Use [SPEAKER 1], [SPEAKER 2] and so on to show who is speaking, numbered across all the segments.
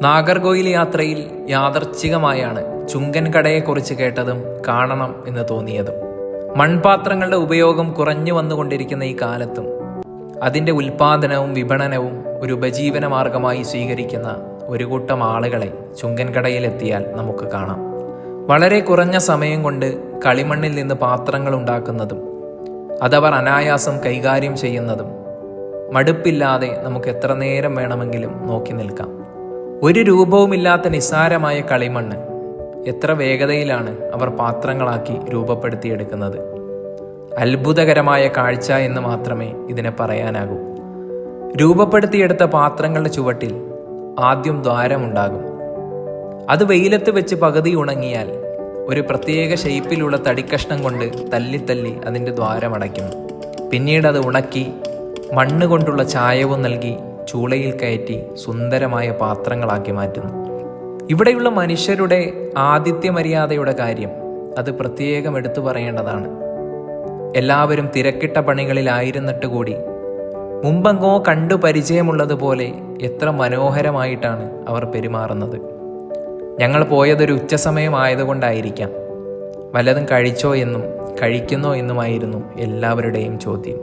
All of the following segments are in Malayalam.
[SPEAKER 1] നാഗർകോയിൽ യാത്രയിൽ യാദർച്ഛികമായാണ് ചുങ്കൻ കടയെക്കുറിച്ച് കേട്ടതും കാണണം എന്ന് തോന്നിയതും. മൺപാത്രങ്ങളുടെ ഉപയോഗം കുറഞ്ഞു വന്നുകൊണ്ടിരിക്കുന്ന ഈ കാലത്തും അതിൻ്റെ ഉൽപാദനവും വിപണനവും ഒരു ഉപജീവന മാർഗമായി സ്വീകരിക്കുന്ന ഒരു കൂട്ടം ആളുകളെ ചുങ്കൻ കടയിലെത്തിയാൽ നമുക്ക് കാണാം. വളരെ കുറഞ്ഞ സമയം കൊണ്ട് കളിമണ്ണിൽ നിന്ന് പാത്രങ്ങൾ ഉണ്ടാക്കുന്നതും അതവർ അനായാസം കൈകാര്യം ചെയ്യുന്നതും മടുപ്പില്ലാതെ നമുക്ക് എത്ര നേരം വേണമെങ്കിലും നോക്കി നിൽക്കാം. ഒരു രൂപവുമില്ലാത്ത നിസ്സാരമായ കളിമണ്ണ് എത്ര വേഗതയിലാണ് അവർ പാത്രങ്ങളാക്കി രൂപപ്പെടുത്തിയെടുക്കുന്നത്. അത്ഭുതകരമായ കാഴ്ച എന്ന് മാത്രമേ ഇതിനെ പറയാനാകൂ. രൂപപ്പെടുത്തിയെടുത്ത പാത്രങ്ങളുടെ ചുവട്ടിൽ ആദ്യം ദ്വാരമുണ്ടാകും. അത് വെയിലത്ത് വെച്ച് പകുതി ഉണങ്ങിയാൽ ഒരു പ്രത്യേക ഷേപ്പിലുള്ള തടിക്കഷ്ണം കൊണ്ട് തല്ലി അതിൻ്റെ ദ്വാരമടയ്ക്കുന്നു. പിന്നീട് അത് ഉണക്കി മണ്ണ് കൊണ്ടുള്ള ചായവും നൽകി ചൂളയിൽ കയറ്റി സുന്ദരമായ പാത്രങ്ങളാക്കി മാറ്റുന്നു. ഇവിടെയുള്ള മനുഷ്യരുടെ ആതിഥ്യ മര്യാദയുടെ കാര്യം അത് പ്രത്യേകം എടുത്തു പറയേണ്ടതാണ്. എല്ലാവരും തിരക്കിട്ട പണികളിലായിരുന്നിട്ട് കൂടി മുമ്പെങ്ങോ കണ്ടു പരിചയമുള്ളതുപോലെ എത്ര മനോഹരമായിട്ടാണ് അവർ പെരുമാറുന്നത്. ഞങ്ങൾ പോയതൊരു ഉച്ചസമയമായതുകൊണ്ടായിരിക്കാം വല്ലതും കഴിച്ചോ എന്നും കഴിക്കുന്നോ എന്നുമായിരുന്നു എല്ലാവരുടെയും ചോദ്യം.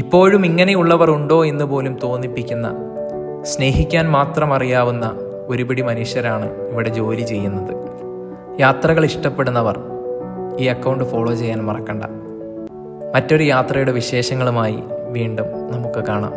[SPEAKER 1] ഇപ്പോഴും ഇങ്ങനെയുള്ളവർ ഉണ്ടോ എന്ന് പോലും തോന്നിപ്പിക്കുന്ന, സ്നേഹിക്കാൻ മാത്രം അറിയാവുന്ന ഒരുപിടി മനുഷ്യരാണ് ഇവിടെ ജോലി ചെയ്യുന്നത്. യാത്രകൾ ഇഷ്ടപ്പെടുന്നവർ ഈ അക്കൗണ്ട് ഫോളോ ചെയ്യാൻ മറക്കണ്ട. മറ്റൊരു യാത്രയുടെ വിശേഷങ്ങളുമായി വീണ്ടും നമുക്ക് കാണാം.